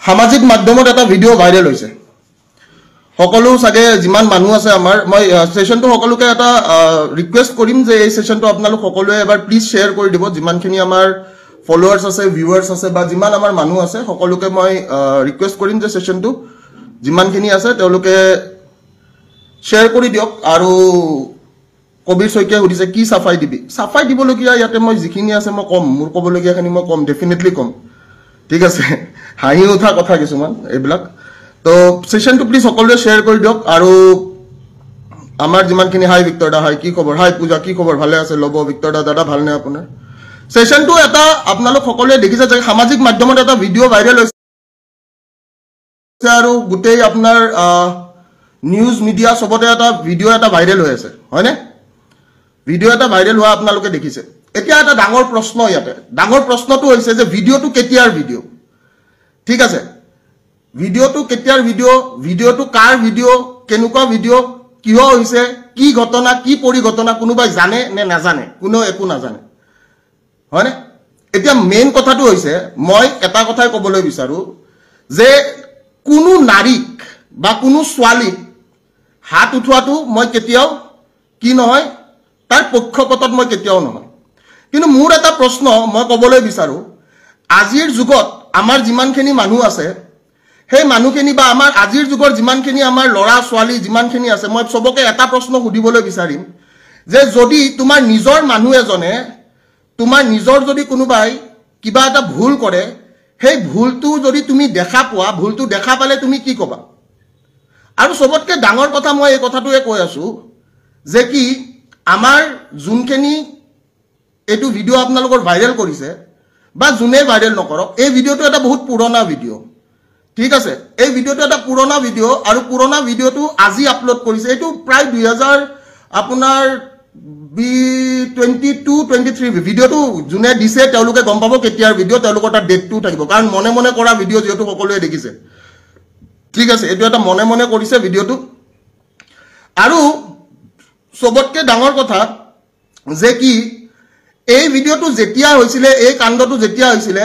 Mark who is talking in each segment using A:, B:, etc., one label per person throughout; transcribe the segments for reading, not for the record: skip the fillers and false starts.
A: সামাজিক মাধ্যমত এটা ভিডিও ভাইৰেল হৈছে সকলো সাগে যিমান মানুহ আছে আমাৰ মই সেশনটো সকলোকে এটা ৰিকুৱেষ্ট কৰিম যে এই সেশনটো আপোনালোক সকলোৱে এবাৰ প্লিজ শেয়াৰ কৰি দিব যিমানখিনি আমাৰ ফলোৱাৰ্স আছে ভিউৱাৰ্স আছে বা যিমান আমাৰ মানুহ আছে সকলোকে মই ৰিকুৱেষ্ট কৰিম যে সেশনটো যিমানখিনি আছে তেওঁলোকে শেয়াৰ কৰি দিয়ক আৰু কবিৰ শইকীয়া সুধিছে কি সাফাই দিবলগীয়া ইয়াতে মই যিখিনি আছে মই কম মোৰ কবলগীয়াখিনি মই কম ডেফিনেটলি কম ঠিক আছে হাঁহি উঠা কথা কিছুমান এইবিলাক তো সেশনটো প্লিজ সকলোৱে শেয়াৰ কৰি দিয়ক আৰু আমাৰ যিমানখিনি হাই ভিক্টৰ দা হাই কি খবৰ হাই পূজা কি খবৰ ভালে আছে লব ভিক্টৰ দাদা ভালনে আপোনাৰ সেশনটো এটা আপোনালোক সকলোৱে দেখিছে যে সামাজিক মাধ্যমত এটা ভিডিও ভাইৰেল হৈছে আৰু গোটেই আপোনাৰ নিউজ মিডিয়া সবতে এটা ভিডিও এটা ভাইৰেল হৈ আছে হয়নে ভিডিও এটা ভাইৰেল হোৱা আপোনালোকে দেখিছে এতিয়া এটা ডাঙৰ প্ৰশ্ন ইয়াতে ডাঙৰ প্ৰশ্নটো হৈছে যে ভিডিওটো কেতিয়াৰ ভিডিও ঠিক আছে ভিডিওটো কেতিয়াৰ ভিডিওটো কাৰ ভিডিও কেনেকুৱা ভিডিও কিয় হৈছে কি ঘটনা কি পৰিঘটনা কোনোবাই জানে নে নাজানে কোনো একো নাজানে হয়নে এতিয়া মেইন কথাটো হৈছে মই এটা কথাই ক'বলৈ বিচাৰো যে কোনো নাৰীক বা কোনো ছোৱালীক হাত উঠোৱাটো মই কেতিয়াও কি নহয় তাৰ পক্ষপাতত মই কেতিয়াও নহয় কিন্তু মোৰ এটা প্ৰশ্ন মই ক'বলৈ বিচাৰো আজিৰ যুগত আমাৰ যিমানখিনি মানুহ আছে সেই মানুহখিনি বা আমাৰ আজিৰ যুগৰ যিমানখিনি আমাৰ ল'ৰা ছোৱালী যিমানখিনি আছে মই সবকে এটা প্ৰশ্ন সুধিবলৈ বিচাৰিম যে যদি তোমাৰ নিজৰ মানুহ এজনে তোমাৰ নিজৰ যদি কোনোবাই কিবা এটা ভুল কৰে সেই ভুলটো যদি তুমি দেখা পোৱা ভুলটো দেখা পালে তুমি কি ক'বা আৰু সবতকৈ ডাঙৰ কথা মই এই কথাটোৱে কৈ আছো যে কি আমাৰ যোনখিনি এইটো ভিডিও আপোনালোকৰ ভাইৰেল কৰিছে বা যোনে ভাইৰেল নকৰক এই ভিডিওটো এটা বহুত পুৰণা ভিডিও ঠিক আছে এই ভিডিওটো এটা পুৰণা ভিডিও আৰু পুৰণা ভিডিওটো আজি আপলোড কৰিছে এইটো প্ৰায় 2000 আপোনাৰ 22-23 ভিডিওটো যোনে দিছে তেওঁলোকে গম পাব কেতিয়াৰ ভিডিও তেওঁলোকৰ তাৰ ডেটটো থাকিব কাৰণ মনে মনে কৰা ভিডিও যেটো সকলোৱে দেখিছে ঠিক আছে এটো এটা মনে মনে কৰিছে ভিডিওটো আৰু সবতকৈ ডাঙৰ কথা যে কি এই ভিডিওটো যেতিয়া হৈছিল এই কাণ্ডটো যেতিয়া হৈছিল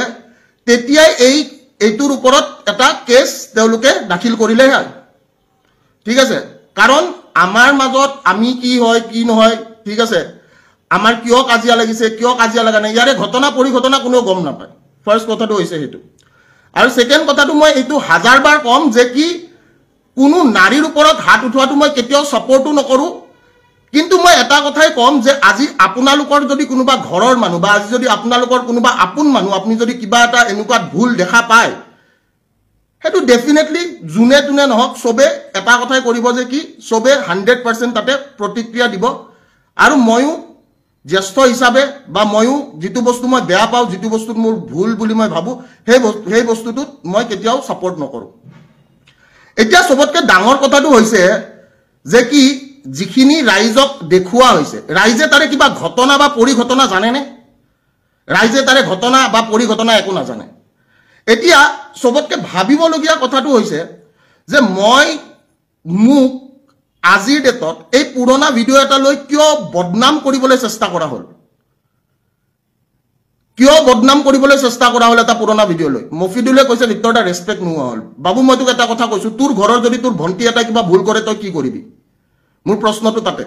A: তেতিয়াই এইটোৰ ওপৰত এটা কেছ তেওঁলোকে দাখিল কৰিলে ঠিক আছে কাৰণ আমাৰ মাজত আমি কি হয় কি নহয় ঠিক আছে আমাৰ কিয় কাজিয়া লাগিছে কিয় কাজিয়া লাগা নাই ইয়াৰে ঘটনা পৰিঘটনা কোনো গম নাপায় ফাৰ্স্ট কথাটো হৈছে হেতু আৰু সেকেন্ড কথাটো মই এইটো হাজাৰবাৰ কম যে কি কোনো নাৰীৰ ওপৰত হাত উঠোৱাটো মই কেতিয়াও সাপোৰ্টও নকৰো কিন্তু মই এটা কথাই কম যে আজি আপোনালোকৰ যদি কোনোবা ঘৰৰ মানুহ বা আজি যদি আপোনালোকৰ কোনোবা আপোন মানুহ আপুনি যদি কিবা এটা এনেকুৱা ভুল দেখা পায় হেতু ডেফিনেটলি জুনে তুনে নহক সবে এটা কথাই কৰিব যে কি সবে 100% তাতে প্ৰতিক্ৰিয়া দিব আৰু ময়ো জ্যেষ্ঠ হিচাপে বা ময়ো যেটো বস্তু মই বেয়া পাও যেটো বস্তু মোৰ ভুল বুলি মই ভাবো সেই বস্তুটো মই কেতিয়াও সাপোৰ্ট নকৰো এতিয়া সবতকৈ ডাঙৰ কথাটো হৈছে যে কি যিখিনি ৰাইজক দেখুৱা হৈছে ৰাইজে তাৰে কিবা ঘটনা বা পৰিঘটনা জানে নে ৰাইজে তাৰে ঘটনা বা পৰিঘটনা একো নাজানে এতিয়া সবতকৈ ভাবিবলগীয়া কথাটো হৈছে যে মই মোক আজিৰ ডেটত এই পুৰণা ভিডিও এটা লৈ কিয় বদনাম কৰিবলৈ চেষ্টা কৰা হ'ল কিয় বদনাম কৰিবলৈ চেষ্টা কৰা হ'ল এটা পুৰণা ভিডিও লৈ মফিদুলে কৈছে ভিক্টৰ দা ৰেসপেক্ট নোৱা হ'ল বাবু মই তোক এটা কথা কৈছো তোৰ ঘৰৰ যদি তোৰ ভন্টি এটা কিবা ভুল কৰে তই কি কৰিবি মোৰ প্ৰশ্নটো তাতে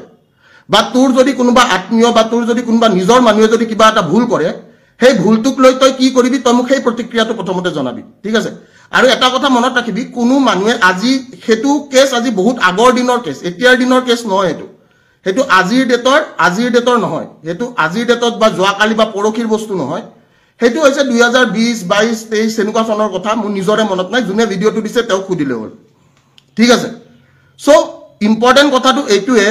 A: বা তোৰ যদি কোনোবা আত্মীয় বা তোৰ যদি কোনোবা নিজৰ মানুহে যদি কিবা এটা ভুল কৰে সেই ভুলটোক লৈ তই কি কৰিবি তই মোক সেই প্ৰতিক্ৰিয়াটো প্ৰথমতে জনাবি ঠিক আছে আৰু এটা কথা মনত ৰাখিবি কোনো মানুহে আজি হেতু কেছ আজি বহুত আগৰ দিনৰ কেছ এতিয়াৰ দিনৰ কেছ নহয় হেতু আজিৰ ডেটৰ নহয় হেতু আজিৰ ডেটত বা যোৱাকালি বা পৰখিৰ বস্তু নহয় হেতু হৈছে 2020 22 23 এনেকুৱা চনৰ কথা মোৰ নিজৰে মনত নাই যোনে ভিডিওটো দিছে তেওঁ খুদিলে হ'ল ঠিক আছে সো ইম্পৰ্টেন্ট কথাটো এইটোৱে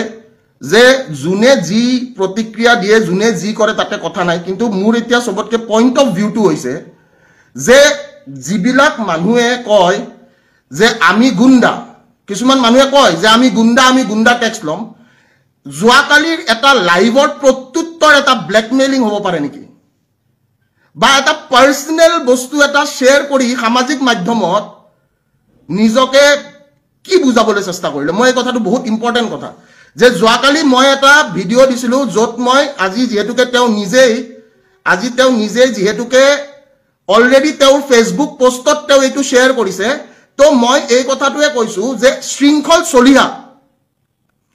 A: যে যোনে যি প্ৰতিক্ৰিয়া দিয়ে যোনে যি কৰে তাতে কথা নাই কিন্তু মোৰ এতিয়া সবতকৈ পইণ্ট অফ ভিউটো হৈছে যে যিবিলাক মানুহে কয় যে আমি গুণ্ডা কিছুমান মানুহে কয় যে আমি গুণ্ডা টেক্স লম যোৱাকালিৰ এটা লাইভৰ প্ৰত্যুত্তৰ এটা ব্লেকমেইলিং হ'ব পাৰে নেকি বা এটা পাৰ্সোনেল বস্তু এটা শেয়াৰ কৰি সামাজিক মাধ্যমত নিজকে কি বুজাবলৈ চেষ্টা কৰিলে মই এই কথাটো বহুত ইম্পৰ্টেন্ট কথা যে যোৱাকালি মই এটা ভিডিও দিছিলো যত মই আজি যেহেতুকে তেওঁ নিজেই যেহেতুকে অলৰেডি তেওঁৰ ফেচবুক পোষ্টত তেওঁ এইটো শ্বেয়াৰ কৰিছে তো মই এই কথাটোৱে কৈছো যে শৃংখল চলিহা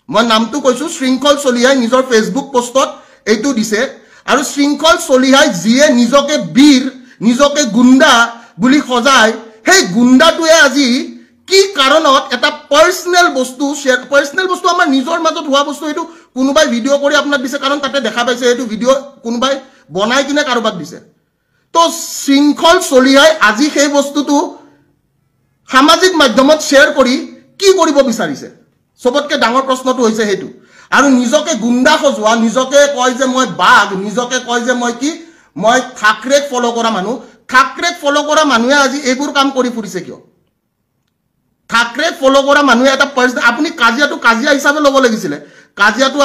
A: মই নামটো কৈছো শৃংখল চলিহাই নিজৰ ফেচবুক পোষ্টত এইটো দিছে আৰু শৃংখল চলিহাই যিয়ে নিজকে বীৰ নিজকে গুণ্ডা বুলি সজায় সেই গুণ্ডাটোৱে আজি কি কাৰণত এটা পাৰ্সোনেল বস্তু আমাৰ নিজৰ মাজত হোৱা বস্তু এইটো কোনোবাই ভিডিঅ' কৰি আপোনাক দিছে কাৰণ তাতে দেখা পাইছে এইটো ভিডিঅ' কোনোবাই বনাই কিনে কাৰোবাক দিছে তো শৃংখল চলিহাই আজি সেই বস্তুটো সামাজিক মাধ্যমত শ্বেয়াৰ কৰি কি কৰিব বিচাৰিছে সবতকে ডাঙৰ প্ৰশ্নটো হৈছে হেতু আৰু নিজকে গুণ্ডা সজোৱা নিজকে কয় যে মই বাঘ নিজকে কয় যে মই কি মই ঠাকৰেক ফলো কৰা মানুহে আজি এইবোৰ কাম কৰি ফুৰিছে কিয় ঠাকৰেক ফলো কৰা মানুহে এটা আপুনি কাজিয়া হিচাপে ল'ব লাগিছিলে কাজিয়াটো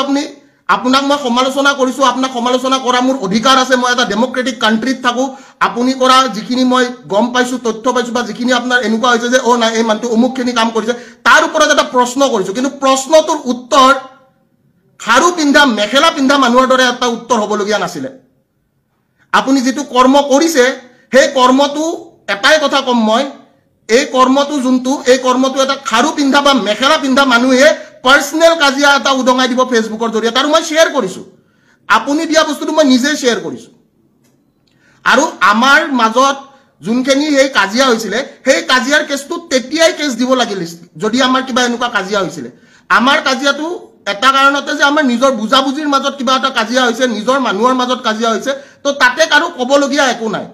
A: আপোনাক মই সমালোচনা কৰিছো আপোনাক সমালোচনা কৰা মোৰ অধিকাৰ আছে মই এটা ডেমক্ৰেটিক কান্ট্ৰীত থাকো আপুনি কৰা যিখিনি মই গম পাইছো তথ্য পাইছো বা যিখিনি আপোনাৰ এনেকুৱা হৈছে যে নাই এই মানুহটো অমুকখিনি কাম কৰিছে তাৰ ওপৰত এটা প্ৰশ্ন কৰিছো কিন্তু প্ৰশ্নটোৰ উত্তৰ খাৰু পিন্ধা মেখেলা পিন্ধা মানুহৰ দৰে এটা উত্তৰ হ'বলগীয়া নাছিলে আপুনি যেটো কৰ্ম কৰিছে সেই কৰ্মটো এটাই কথা কম মই এই কৰ্মটো এটা খাৰু পিন্ধা বা মেখেলা পিন্ধা মানুহে পাৰ্সোনেল কাজিয়া এটা উদঙাই দিব ফেচবুকৰ জৰিয়তে আৰু মই শ্বেয়াৰ কৰিছো আপুনি দিয়া বস্তুটো মই নিজে শ্বেয়াৰ কৰিছো আৰু আমাৰ মাজত যোনখিনি এই কাজিয়া হৈছিলে সেই কাজিয়াৰ কেছটো তেতিয়াই কেছ দিব লাগিল যদি আমাৰ কিবা এনেকুৱা কাজিয়া হৈছিলে আমাৰ কাজিয়াটো এটা কাৰণতে যে আমাৰ নিজৰ বুজাবুজিৰ মাজত কিবা এটা কাজিয়া হৈছে নিজৰ মানুহৰ মাজত কাজিয়া হৈছে তো তাতে কাৰো ক'বলগীয়া একো নাই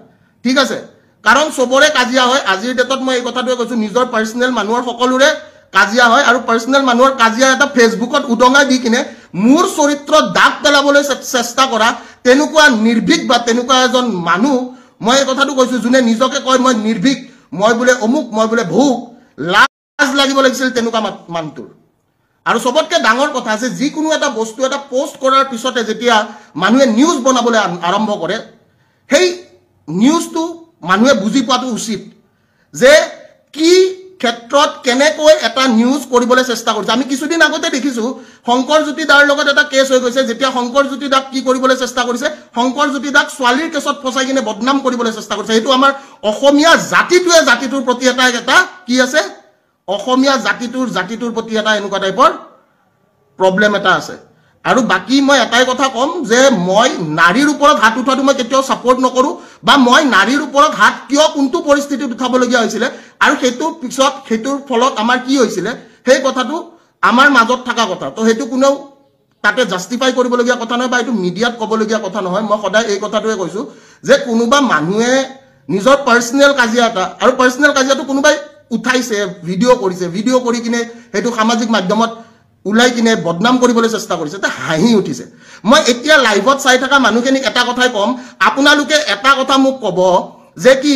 A: ঠিক আছে কাৰণ সবৰে কাজিয়া হয় আজিৰ ডেটত মই এই কথাটোৱে কৈছো নিজৰ পাৰ্সোনেল মানুহৰ সকলোৰে কাজিয়া হয় আৰু পাৰ্সোনেল মানুহৰ কাজিয়া এটা ফেচবুকত উদঙাই দি কিনে মোৰ চৰিত্ৰ দাগ পেলাবলৈ চেষ্টা কৰা তেনেকুৱা নিৰ্ভীক বা তেনেকুৱা এজন মানুহ মই এই কথাটো কৈছো যোনে নিজকে কয় মই নিৰ্ভীক মই বোলে অমুক মই বোলে ভূক লাজ লাগিব লাগিছিল তেনেকুৱা মানুহটোৰ আৰু সবতকে ডাঙৰ কথা আছে যিকোনো এটা বস্তু এটা পোষ্ট কৰাৰ পিছতে যেতিয়া মানুহে নিউজ বনাবলৈ আৰম্ভ কৰে সেই নিউজটো মানুহে বুজি পোৱাটো উচিত যে কি ক্ষেত্ৰত কেনেকৈ এটা নিউজ কৰিবলৈ চেষ্টা কৰিছে আমি কিছুদিন আগতে দেখিছো শংকৰজ্যোতি দাৰ লগত এটা কেছ হৈ গৈছে যেতিয়া শংকৰজ্যোতি দাক কি কৰিবলৈ চেষ্টা কৰিছে শংকৰজ্যোতি দাক ছোৱালীৰ কেছত ফসাই কিনে বদনাম কৰিবলৈ চেষ্টা কৰিছে এইটো আমাৰ অসমীয়া জাতিটোৰ প্ৰতি এটা কি আছে অসমীয়া জাতিটোৰ প্ৰতি এটা এনেকুৱা টাইপৰ প্ৰবলেম এটা আছে আৰু বাকি মই এটাই কথা কম যে মই নাৰীৰ ওপৰত হাত উঠাটো মই কেতিয়াও সাপোৰ্ট নকৰো বা মই নাৰীৰ ওপৰত হাত কিয় কোনটো পৰিস্থিতিত উঠাবলগীয়া হৈছিল আৰু হেতুৰ ফলত আমাৰ কি হৈছিল সেই কথাটো আমাৰ মাজত থকা কথা তো হেতু কোনেও তাতে জাস্টিফাই কৰিবলগীয়া কথা নহয় বা এইটো মিডিয়াত ক'বলগীয়া কথা নহয় মই সদায় এই কথাটোৱে কৈছো যে কোনোবা মানুহে নিজৰ পাৰ্সোনেল কাজিয়া এটা আৰু পাৰ্সোনেল কাজিয়াটো কোনোবাই উঠাইছে ভিডিঅ' কৰিছে ভিডিঅ' কৰি কিনে হেতু সামাজিক মাধ্যমত উলাই কিনে বদনাম কৰিবলৈ চেষ্টা কৰিছে তে হাঁহি উঠিছে মই এতিয়া লাইভত চাই থকা মানুহখিনিক এটা কথাই কম আপোনালোকে এটা কথা মোক ক'ব যে কি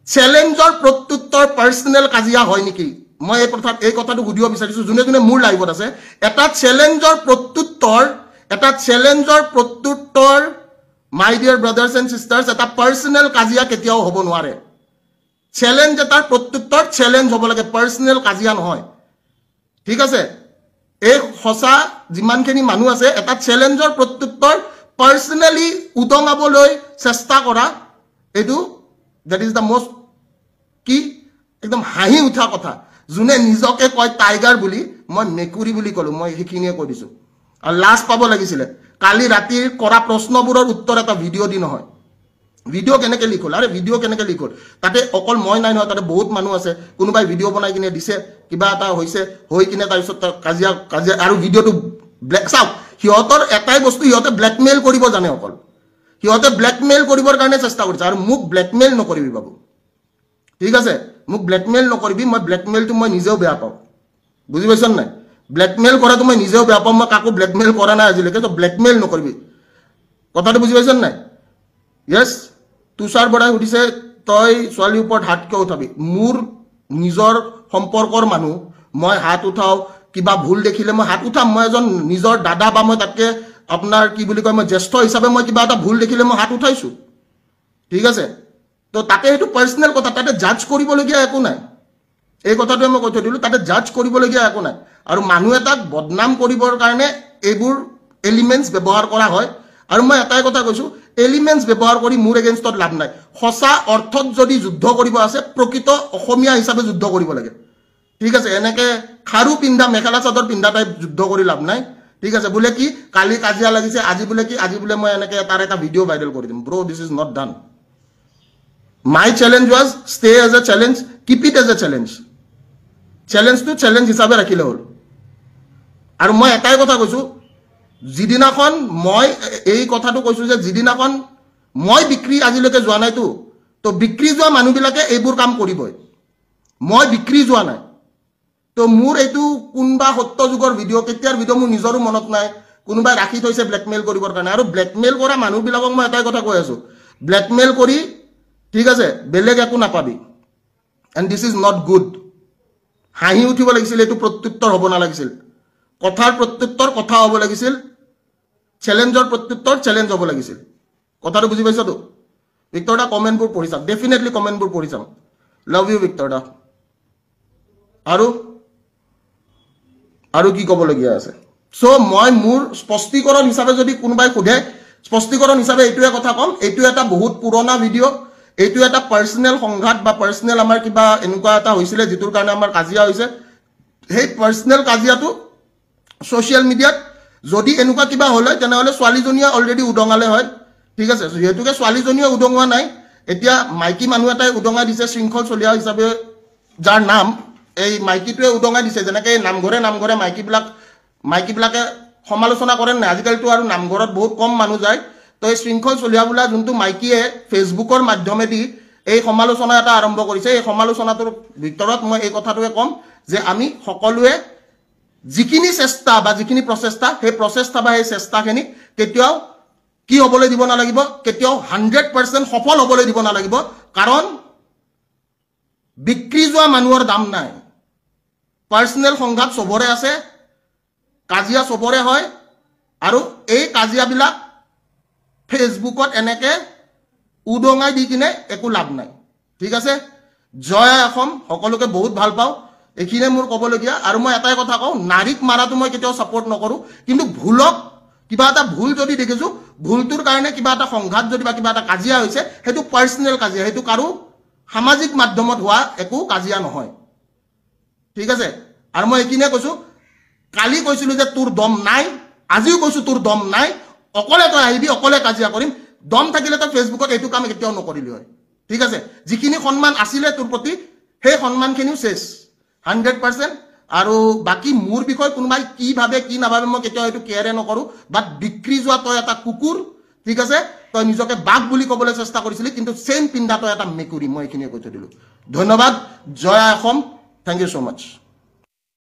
A: চ্যালেঞ্জৰ প্ৰত্যুত্তৰ পাৰ্সোনেল কাজিয়া হয় নেকি মই এই কথাটো সুধিব বিচাৰিছো যোনে মোৰ লাইভত আছে এটা চ্যালেঞ্জৰ প্ৰত্যুত্তৰ মাই ডিয়াৰ ব্ৰাদাৰ্স এণ্ড সিস্টাৰ্স এটা পাৰ্সোনেল কাজিয়া কেতিয়াও হ'ব নোৱাৰে চ্যালেঞ্জ এটাৰ প্ৰত্যুত্তৰ চ্যালেঞ্জ হ'ব লাগে পাৰ্সোনেল কাজিয়া নহয় ঠিক আছে এই হসা যিমানখিনি মানুহ আছে এটা চ্যালেঞ্জৰ প্ৰত্যুত্তৰ পাৰ্সোনেলি উদঙাবলৈ চেষ্টা কৰা এটো দ্যাট ইজ দা মোস্ট কি একদম হাঁহি উঠা কথা যোনে নিজকে কয় টাইগাৰ বুলি মই মেকুৰী বুলি কলো মই হেখিনিয়ে কৈ দিছো আৰু লাষ্ট পাব লাগিছিল কালি ৰাতিৰ কৰা প্ৰশ্নবোৰৰ উত্তৰ এটা ভিডিঅ' দি নহয় ভিডিঅ' কেনেকৈ লিখল আৰে ভিডিঅ' কেনেকৈ লিখল তাতে অকল মই নাই নহয় তাতে বহুত মানুহ আছে কোনোবাই ভিডিঅ' বনাই কিনে দিছে কিবা এটা হৈছে হৈ কিনে তাৰপিছত কাজিয়া আৰু ভিডিঅ'টো ব্লেক চাওক সিহঁতৰ এটাই বস্তু সিহঁতে ব্লেকমেইল কৰিব জানে অকল সিহঁতে ব্লেকমেইল কৰিবৰ কাৰণে চেষ্টা কৰিছে আৰু মোক ব্লেকমেইল নকৰিবি বাবু ঠিক আছে মোক ব্লেকমেইল নকৰিবি মই ব্লেকমেইলটো মই নিজেও বেয়া পাওঁ বুজি পাইছন নাই ব্লেকমেইল কৰাটো মই নিজেও বেয়া পাওঁ মই কাকো ব্লেকমেইল কৰা নাই আজিলৈকে তো ব্লেকমেইল নকৰিবি কথাটো বুজি পাইছন নাই ইয়েস তুষাৰ বৰাই সুধিছে তই ছোৱালীৰ ওপৰত হাত কিয় উঠাবি মোৰ নিজৰ সম্পৰ্কৰ মানুহ মই হাত উঠাও কিবা ভুল দেখিলে মই হাত উঠাম মই এজন নিজৰ দাদা বা মই তাতকে আপোনাৰ কি বুলি কয় মই জ্যেষ্ঠ হিচাপে মই কিবা এটা ভুল দেখিলে মই হাত উঠাইছো ঠিক আছে তো তাতে হেতু পাৰ্সোনেল কথা তাতে জাজ কৰিবলগীয়া একো নাই এই কথাটো মই কৈ দিলো তাতে জাজ কৰিবলগীয়া একো নাই আৰু মানুহ এটাক বদনাম কৰিবৰ কাৰণে এইবোৰ এলিমেন্টস ব্যৱহাৰ কৰা হয় আৰু মই এটাই কথা কৈছো এলিমেন্টস ব্যৱহাৰ কৰি মোৰ এগেইনষ্টত লাভ নাই সঁচা অৰ্থত যদি যুদ্ধ কৰিব আছে প্ৰকৃত অসমীয়া হিচাপে যুদ্ধ কৰিব লাগে ঠিক আছে এনেকে খাৰু পিন্ধা মেখেলা চাদৰ পিন্ধা টাইপ যুদ্ধ কৰি লাভ নাই ঠিক আছে বোলে কি কালি কাজিয়া লাগিছে আজি বোলে কি আজি বোলে মই এনেকে তাৰ এটা ভিডিও ভাইৰাল কৰি দিম bro this is not done my challenge was stay as a challenge keep it as a challenge চ্যালেঞ্জটো চ্যালেঞ্জ হিচাপে ৰাখিলে হ'ল আৰু মই এটাই কথা কৈছো যিদিনাখন মই এই কথাটো কৈছো যে যিদিনাখন মই বিক্ৰী আজিলৈকে যোৱা নাইতো তো বিক্ৰী যোৱা মানুহবিলাকে এইবোৰ কাম কৰিবই মই বিক্ৰী যোৱা নাই তো মোৰ এইটো কোনবা সত্য যুগৰ ভিডিও কেতিয়াৰ ভিডিও মোৰ নিজৰো মনত নাই কোনোবাই ৰাখি থৈছে ব্ল্যাকমেইল কৰিবৰ কাৰণে আৰু ব্ল্যাকমেইল কৰা মানুহবিলাকক মই এটাই কথা কৈ আছো ব্ল্যাকমেইল কৰি ঠিক আছে বেলেগ একো নাপাবি and this is not good হাঁহি উঠিব লাগিছিল এইটো প্ৰত্যুত্তৰ হ'ব নালাগিছিল কথাৰ প্ৰত্যুত্তৰ কথা হ'ব লাগিছিল চ্যালেঞ্জৰ প্ৰত্যুত্তৰ চ্যালেঞ্জ হ'ব লাগিছিল কথাটো বুজি পাইছা তো ভিক্টৰ দা কমেন্টবোৰ পঢ়ি চাম ডেফিনেটলি কমেন্টবোৰ পঢ়ি চাম লাভ ইউ ভিক্টৰ দা আৰু কি ক'বলগীয়া আছে সো মই মোৰ স্পষ্টীকৰণ হিচাপে যদি কোনোবাই সোধে স্পষ্টীকৰণ হিচাপে এইটোৱে কথা কম এইটো এটা বহুত পুৰণা ভিডিও এইটো এটা পাৰ্সোনেল সংঘাত বা পাৰ্সোনেল আমাৰ কিবা এনেকুৱা এটা হৈছিলে যেটোৰ কাৰণে আমাৰ কাজিয়া হৈছে সেই পাৰ্সোনেল কাজিয়াটো সোশ্যাল মিডিয়াত যদি এনেকুৱা কিবা হলে তেনেহলে ছোৱালীজনীয়া অলৰেডি উদঙালে হয় ঠিক আছে যেহেতুকে ছোৱালীজনীয়া উদঙোৱা নাই এতিয়া মাইকী মানুহ এটাই উদঙাই দিছে শৃংখল চলিয়া হিচাপে যাৰ নাম এই মাইকীটোৱে উদঙাই দিছে যেনেকৈ নামঘৰে মাইকীবিলাকে সমালোচনা কৰে নাই আজিকালিতো আৰু নামঘৰত বহুত কম মানুহ যায় তো এই শৃংখল চলিয়া বোলা যোনটো মাইকীয়ে ফেচবুকৰ মাধ্যমেদি এই সমালোচনা এটা আৰম্ভ কৰিছে এই সমালোচনাটোৰ ভিতৰত মই এই কথাটোৱে ক'ম যে আমি সকলোৱে যিখিনি চেষ্টা বা যিখিনি প্ৰচেষ্টা সেই প্ৰচেষ্টা বা এই চেষ্টাখিনি কেতিয়াও কি হ'বলৈ দিব নালাগিব কেতিয়াও 100% সফল হ'বলৈ দিব নালাগিব কাৰণ বিক্ৰী যোৱা মানুহৰ দাম নাই পাৰ্সোনেল সংঘাত সবৰে আছে কাজিয়া সবৰে হয় আৰু এই কাজিয়াবিলাক ফেসবুকত এনেকে উদঙাই দি কিনে একো লাভ নাই ঠিক আছে জয় অসম সকলোকে বহুত ভাল পাও এখিনে মোৰ ক'বলগীয়া আৰু মই এটাই কথা কওঁ নাৰীক মাৰাটো মই কেতিয়াও সাপোৰ্ট নকৰো কিন্তু ভুলক কিবা এটা ভুল যদি দেখিছো ভুলটোৰ কাৰণে কিবা এটা সংঘাত যদি বা কিবা এটা কাজিয়া হৈছে হেতু পাৰ্সোনেল কাজিয়া হেতু কাৰো সামাজিক মাধ্যমত হোৱা একো কাজিয়া নহয় ঠিক আছে আৰু মই এখিনে কৈছো কালি কৈছিলো যে তোৰ দম নাই আজিও কৈছো তোৰ দম নাই অকলে তই আহিবি অকলে কাজিয়া কৰিম দম থাকিলে তই ফেসবুকত এইটো কাম কেতিয়াও নকৰিলি হয় ঠিক আছে যিখিনি সন্মান আছিল তোৰ প্ৰতি সেই সন্মানখিনিও শেষ 100% আৰু বাকি মোৰ বিষয় কোনোবাই কি ভাবে কি নাভাবে মই কেতিয়াও এইটো কেয়াৰে নকৰো বাট বিক্ৰী যোৱা তই এটা কুকুৰ ঠিক আছে তই নিজকে বাঘ বুলি ক'বলৈ চেষ্টা কৰিছিলি কিন্তু সেম পিন্ধা তই এটা মেকুৰী মই এইখিনি কৈ থৈ দিলো ধন্যবাদ জয় অসম থ্যাংক ইউ সো মাচ